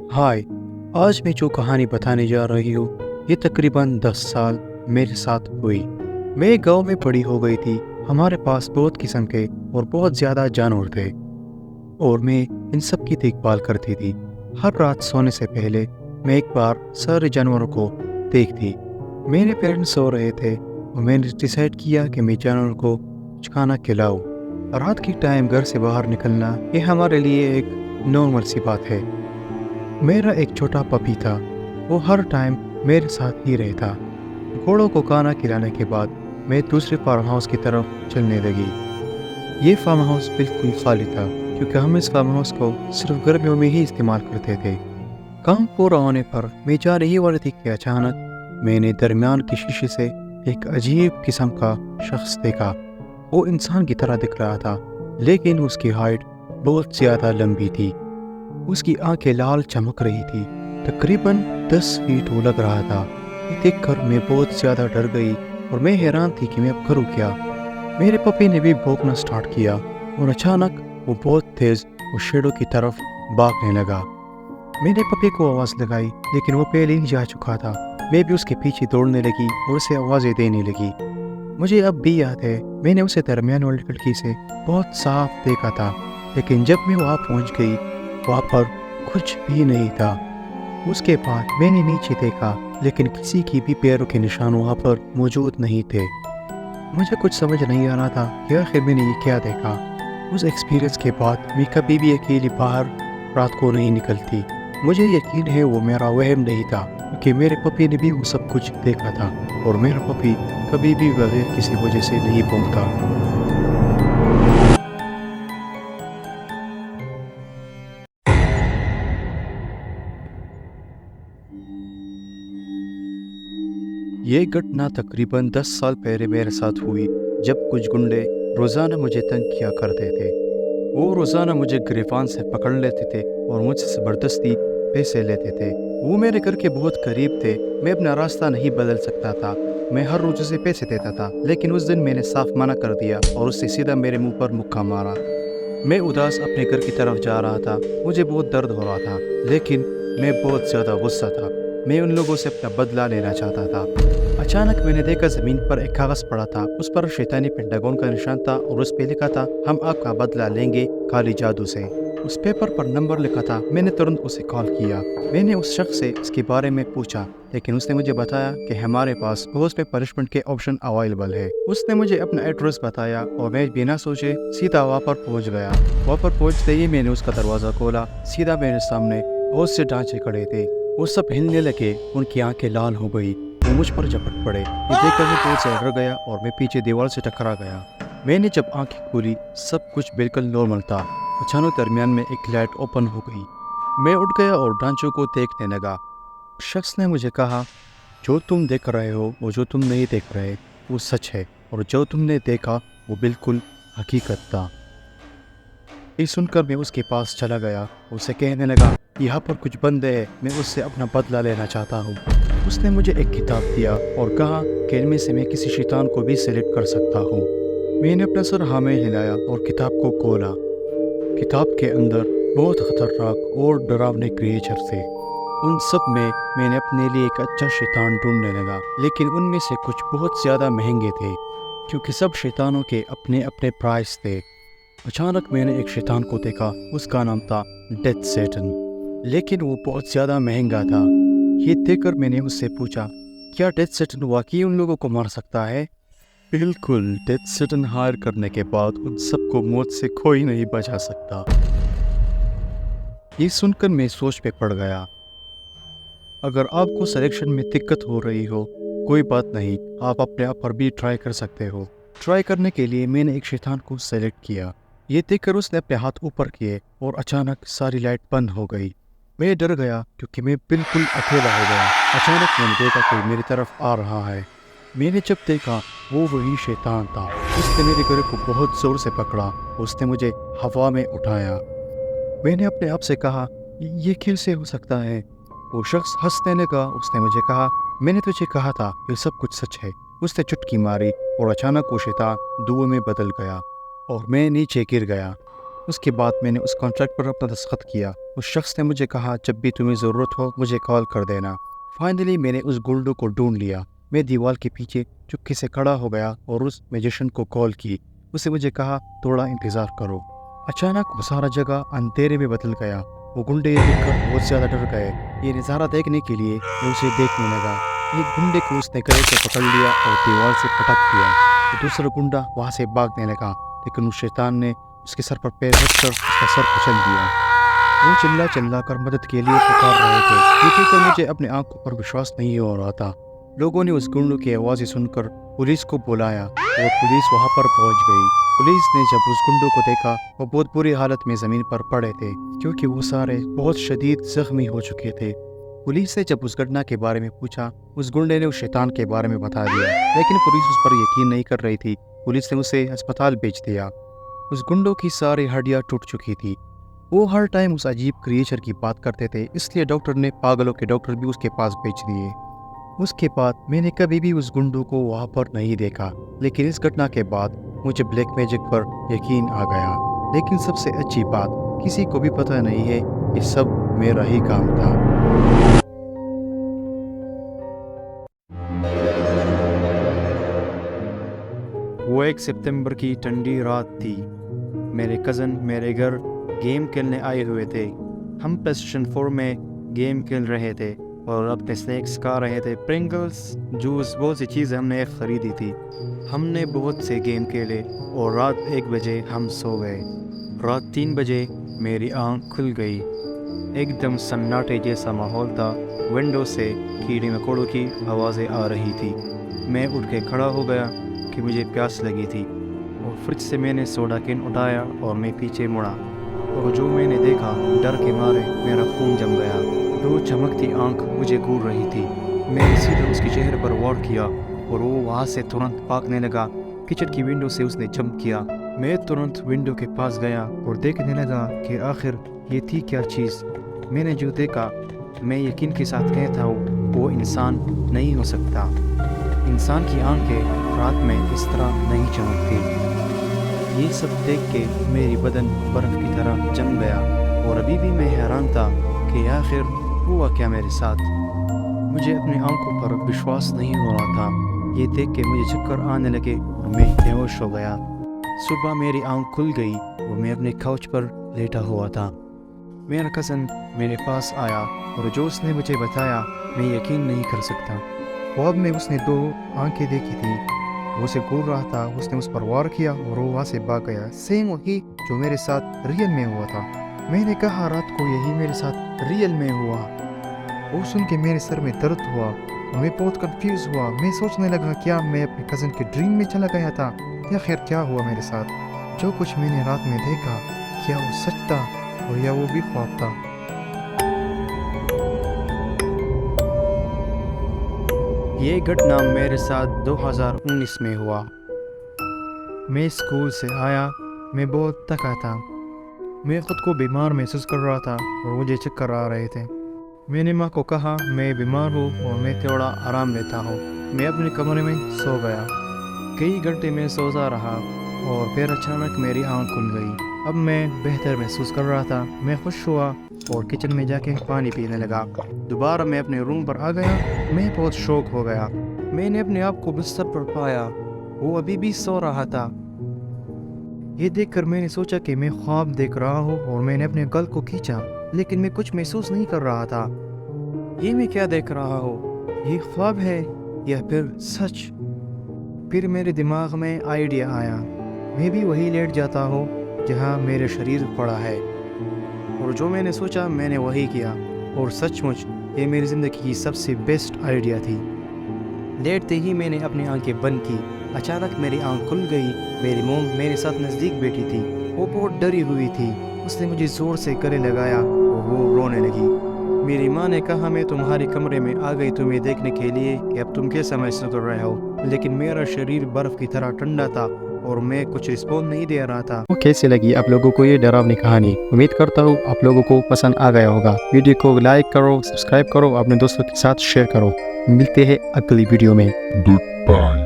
हाय। आज मैं जो कहानी बताने जा रही हूँ ये तकरीबन 10 साल मेरे साथ हुई। मैं एक गांव में बड़ी हो गई थी। हमारे पास बहुत किस्म के और बहुत ज़्यादा जानवर थे और मैं इन सब की देखभाल करती थी। हर रात सोने से पहले मैं एक बार सारे जानवरों को देखती। मेरे पेरेंट्स सो रहे थे और मैंने डिसाइड किया कि मैं जानवरों को कुछ खाना खिलाऊं। रात के टाइम घर से बाहर निकलना ये हमारे लिए एक नॉर्मल सी बात है। मेरा एक छोटा पपी था, वो हर टाइम मेरे साथ ही रहता। घोड़ों को खाना खिलाने के बाद मैं दूसरे फार्म हाउस की तरफ चलने लगी। ये फार्म हाउस बिल्कुल खाली था क्योंकि हम इस फार्म हाउस को सिर्फ गर्मियों में ही इस्तेमाल करते थे। काम पूरा होने पर मैं जा रही वाली थी कि अचानक मैंने दरमियान की शीशे से एक अजीब किस्म का शख्स देखा। वो इंसान की तरह दिख रहा था लेकिन उसकी हाइट बहुत ज़्यादा लंबी थी। उसकी आंखें लाल चमक रही थी। तकरीबन 10 फीट वो लग रहा था। ये देखकर मैं बहुत ज़्यादा डर गई और मैं हैरान थी कि मैं अब करूँ क्या। मेरे पपी ने भी भौंकना स्टार्ट किया और अचानक वो बहुत तेज़ उस शेडो की तरफ भागने लगा। मैंने पपी को आवाज़ लगाई लेकिन वो पहले ही जा चुका था। मैं भी उसके पीछे दौड़ने लगी और उसे आवाज़ें देने लगी। मुझे अब भी याद है मैंने उसे दरमियान वाली खिड़की से बहुत साफ देखा था, लेकिन जब मैं वहाँ पहुँच गई वहाँ पर कुछ भी नहीं था। उसके बाद मैंने नीचे देखा लेकिन किसी की भी पैरों के निशान वहाँ पर मौजूद नहीं थे। मुझे कुछ समझ नहीं आ रहा था कि आखिर मैंने ये क्या देखा। उस एक्सपीरियंस के बाद मैं कभी भी अकेली बाहर रात को नहीं निकलती। मुझे यकीन है वो मेरा वहम नहीं था क्योंकि मेरे पपी ने भी वो सब कुछ देखा था और मेरा पपी कभी भी बगैर किसी वजह से नहीं भौंकता। ये घटना तकरीबन 10 साल पहले मेरे साथ हुई, जब कुछ गुंडे रोज़ाना मुझे तंग किया करते थे। वो रोज़ाना मुझे गिरफ्तार से पकड़ लेते थे और मुझसे ज़बरदस्ती पैसे लेते थे। वो मेरे घर के बहुत करीब थे। मैं अपना रास्ता नहीं बदल सकता था। मैं हर रोज़ उसे पैसे देता था, लेकिन उस दिन मैंने साफ मना कर दिया और उससे सीधा मेरे मुंह पर मुक्का मारा। मैं उदास अपने घर की तरफ जा रहा था। मुझे बहुत दर्द हो रहा था, लेकिन मैं बहुत ज़्यादा गुस्सा था। मैं उन लोगों से अपना बदला लेना चाहता था। अचानक मैंने देखा ज़मीन पर एक कागज़ पड़ा था। उस पर शैतानी पेंटागन का निशान था और उस पर लिखा था, हम आपका बदला लेंगे काली जादू से। उस पेपर पर नंबर लिखा था। मैंने तुरंत उसे कॉल किया। मैंने उस शख्स से इसके बारे में पूछा, लेकिन उसने मुझे बताया कि हमारे पास रोज़ पे पनिशमेंट के ऑप्शन अवेलेबल है। उसने मुझे अपना एड्रेस बताया और मैं बिना सोचे सीधा वहाँ पर पहुँच गया। वहाँ पर पहुँचते ही मैंने उसका दरवाज़ा खोला। सीधा मेरे सामने बहुत से ढांचे खड़े थे। वो सब हिलने लगे, उनकी आंखें लाल हो गई। वो मुझ पर झपट पड़े। ये देखकर मैं बहुत से डर गया और मैं पीछे दीवार से टकरा गया। मैंने जब आंखें खोली सब कुछ बिल्कुल नॉर्मल था। अचानक दरमियान में एक लाइट ओपन हो गई। मैं उठ गया और ढांचों को देखने लगा। शख्स ने मुझे कहा, जो तुम देख रहे हो वो जो तुम नहीं देख रहे वो सच है, और जो तुमने देखा वो बिल्कुल हकीकत था। ये सुनकर मैं उसके पास चला गया। उसे कहने लगा, यहाँ पर कुछ बंदे हैं, मैं उससे अपना बदला लेना चाहता हूँ। उसने मुझे एक किताब दिया और कहा कि इनमें से मैं किसी शैतान को भी सेलेक्ट कर सकता हूँ। मैंने अपना सर हाँ में हिलाया और किताब को खोला। किताब के अंदर बहुत खतरनाक और डरावने क्रिएचर थे। उन सब में मैंने अपने लिए एक अच्छा शैतान ढूंढने लगा, लेकिन उनमें से कुछ बहुत ज़्यादा महंगे थे क्योंकि सब शैतानों के अपने अपने प्राइस थे। अचानक मैंने एक शैतान को देखा। उसका नाम था डेथ सैटन, लेकिन वो बहुत ज़्यादा महंगा था। ये देखकर मैंने उससे पूछा, क्या डेथ सैटन वाकई उन लोगों को मार सकता है? बिल्कुल, डेथ सैटन हायर करने के बाद उन सबको मौत से कोई नहीं बचा सकता। ये सुनकर मैं सोच में पड़ गया। अगर आपको सिलेक्शन में दिक्कत हो रही हो, कोई बात नहीं, आप अपने आप पर भी ट्राई कर सकते हो। ट्राई करने के लिए मैंने एक शैतान को सेलेक्ट किया। ये देखकर उसने अपने हाथ ऊपर किए और अचानक सारी लाइट बंद हो गई। मैं डर गया क्योंकि मैं बिल्कुल अकेला हो गया। अचानक मैंने देखा कोई मेरी तरफ आ रहा है। मैंने जब देखा वो वही शैतान था। उसने मेरे गले को बहुत ज़ोर से पकड़ा। उसने मुझे हवा में उठाया। मैंने अपने आप से कहा, ये कैसे हो सकता है? वो शख्स हंसने लगा। उसने मुझे कहा, मैंने तुझे कहा था ये सब कुछ सच है। उसने चुटकी मारी और अचानक वो शैतान धुएं में बदल गया और मैं नीचे गिर गया। उसके बाद मैंने उस कॉन्ट्रैक्ट पर अपना दस्तखत किया اس شخص نے مجھے کہا جب بھی تمہیں ضرورت ہو مجھے کال کر دینا۔ فائنلی میں نے اس گنڈو کو ڈھونڈ لیا۔ میں دیوار کے پیچھے چپکے سے کھڑا ہو گیا اور اس میجیشن کو کال کی۔ اسے مجھے کہا تھوڑا انتظار کرو۔ اچانک وہ سارا جگہ اندھیرے میں بدل گیا۔ وہ گنڈے یہ دیکھ کر بہت زیادہ ڈر گئے۔ یہ نظارہ دیکھنے کے لیے میں اسے دیکھنے لگا۔ ایک گنڈے کو اس نے گلے سے پکڑ لیا اور دیوار سے پٹک دیا۔ دوسرا گنڈا وہاں سے بھاگنے لگا، لیکن اس شیطان نے اس کے سر پر پیر رکھ کر اس کا سر کچل دیا۔ وہ چلا چلا کر مدد کے لیے پکار رہے تھے۔ یہ دیکھ کر مجھے اپنے آنکھوں پر وشواس نہیں ہو رہا تھا۔ لوگوں نے اس گنڈوں کی آوازیں سن کر پولیس کو بلایا اور پولیس وہاں پر پہنچ گئی۔ پولیس نے جب اس گنڈوں کو دیکھا وہ بہت بری حالت میں زمین پر پڑے تھے، کیونکہ وہ سارے بہت شدید زخمی ہو چکے تھے۔ پولیس نے جب اس گھٹنا کے بارے میں پوچھا، اس گنڈے نے اس شیطان کے بارے میں بتا دیا، لیکن پولیس اس پر یقین نہیں کر رہی تھی۔ پولیس نے اسے ہسپتال بھیج دیا۔ اس گنڈوں کی ساری ہڈیاں ٹوٹ چکی تھی۔ وہ ہر ٹائم اس عجیب کریچر کی بات کرتے تھے، اس لیے ڈاکٹر نے پاگلوں کے ڈاکٹر بھی اس کے پاس بھیج دیے۔ اس کے بعد میں نے کبھی بھی اس گنڈو کو وہاں پر نہیں دیکھا، لیکن اس گھٹنا کے بعد مجھے بلیک میجک پر یقین آ گیا۔ لیکن سب سے اچھی بات، کسی کو بھی پتہ نہیں ہے، یہ سب میرا ہی کام تھا۔ وہ 1 ستمبر کی ٹھنڈی رات تھی۔ میرے کزن میرے گھر گیم کھیلنے آئے ہوئے تھے۔ ہم پلے اسٹیشن 4 میں گیم کھیل رہے تھے اور اپنے اسنیکس کھا رہے تھے، پرنگلز، جوس، بہت سی چیزیں ہم نے خریدی تھی۔ ہم نے بہت سے گیم کھیلے اور رات 1 بجے ہم سو گئے۔ رات 3 بجے میری آنکھ کھل گئی۔ ایک دم سناٹے جیسا ماحول تھا، ونڈو سے کیڑے مکوڑوں کی آوازیں آ رہی تھی۔ میں اٹھ کے کھڑا ہو گیا کہ مجھے پیاس لگی تھی، اور فریج سے میں نے سوڈا کین اٹھایا اور میں پیچھے مڑا، اور جو میں نے دیکھا ڈر کے مارے میرا خون جم گیا۔ 2 چمکتی آنکھ مجھے گھور رہی تھی۔ میں نے سیدھا اس کے چہرے پر وار کیا اور وہ وہاں سے ترنت بھاگنے لگا۔ کچن کی ونڈو سے اس نے جمپ کیا۔ میں ترنت ونڈو کے پاس گیا اور دیکھنے لگا کہ آخر یہ تھی کیا چیز۔ میں نے جو دیکھا، میں یقین کے ساتھ کہتا ہوں وہ انسان نہیں ہو سکتا۔ انسان کی آنکھیں رات میں اس طرح نہیں چمکتی۔ یہ سب دیکھ کے میری بدن برف کی طرح جم گیا، اور ابھی بھی میں حیران تھا کہ آخر ہوا کیا میرے ساتھ۔ مجھے اپنی آنکھوں پر وشواس نہیں ہو رہا تھا۔ یہ دیکھ کے مجھے چکر آنے لگے اور میں بے ہوش ہو گیا۔ صبح میری آنکھ کھل گئی اور میں اپنے کاؤچ پر لیٹا ہوا تھا۔ میرا کزن میرے پاس آیا اور جو اس نے مجھے بتایا میں یقین نہیں کر سکتا۔ خواب میں اس نے 2 آنکھیں دیکھی تھی، وہ اسے گھور رہا تھا۔ اس نے اس پر وار کیا اور وہ وہاں سے بھاگ گیا، سیم وہی جو میرے ساتھ ریئل میں ہوا تھا۔ میں نے کہا رات کو یہی میرے ساتھ ریئل میں ہوا۔ وہ سن کے میرے سر میں درد ہوا اور میں بہت کنفیوز ہوا۔ میں سوچنے لگا کیا میں اپنے کزن کے ڈریم میں چلا گیا تھا یا خیر کیا ہوا میرے ساتھ۔ جو کچھ میں نے رات میں دیکھا، کیا وہ سچ تھا اور یا وہ بھی خواب تھا؟ یہ گھٹنا میرے ساتھ 2019 میں ہوا۔ میں اسکول سے آیا، میں بہت تھکا تھا۔ میں خود کو بیمار محسوس کر رہا تھا اور مجھے چکر آ رہے تھے۔ میں نے ماں کو کہا میں بیمار ہوں اور میں تھوڑا آرام لیتا ہوں۔ میں اپنے کمرے میں سو گیا۔ کئی گھنٹے میں سوتا رہا اور پھر اچانک میری آنکھ کھل گئی۔ اب میں بہتر محسوس کر رہا تھا۔ میں خوش ہوا اور کچن میں جا کے پانی پینے لگا۔ دوبارہ میں اپنے روم پر آ گیا۔ میں بہت شوق ہو گیا۔ میں نے اپنے آپ کو بستر پر پایا، وہ ابھی بھی سو رہا تھا۔ یہ دیکھ کر میں نے سوچا کہ میں خواب دیکھ رہا ہوں، اور میں نے اپنے گل کو کھینچا، لیکن میں کچھ محسوس نہیں کر رہا تھا۔ یہ میں کیا دیکھ رہا ہوں؟ یہ خواب ہے یا پھر سچ؟ پھر میرے دماغ میں آئیڈیا آیا، میں بھی وہی لیٹ جاتا ہوں جہاں میرے شریر پڑا ہے، اور جو میں نے سوچا میں نے وہی کیا، اور سچ مچ یہ میری زندگی کی سب سے بیسٹ آئیڈیا تھی۔ لیٹتے ہی میں نے اپنی آنکھیں بند کی۔ اچانک میری آنکھ کھل گئی۔ میری موم میرے ساتھ نزدیک بیٹھی تھی، وہ بہت ڈری ہوئی تھی۔ اس نے مجھے زور سے گلے لگایا اور وہ رونے لگی۔ میری ماں نے کہا میں تمہارے کمرے میں آ گئی تمہیں دیکھنے کے لیے کہ اب تم کیسا محسوس کر رہے ہو، لیکن میرا شریر برف کی طرح ٹھنڈا تھا اور میں کچھ رسپونس نہیں دے رہا تھا۔ کیسے لگی آپ لوگوں کو یہ ڈراؤنی کہانی؟ امید کرتا ہوں آپ لوگوں کو پسند آ گیا ہوگا۔ ویڈیو کو لائک کرو، سبسکرائب کرو، اپنے دوستوں کے ساتھ شیئر کرو۔ ملتے ہیں اگلی ویڈیو میں۔ Goodbye.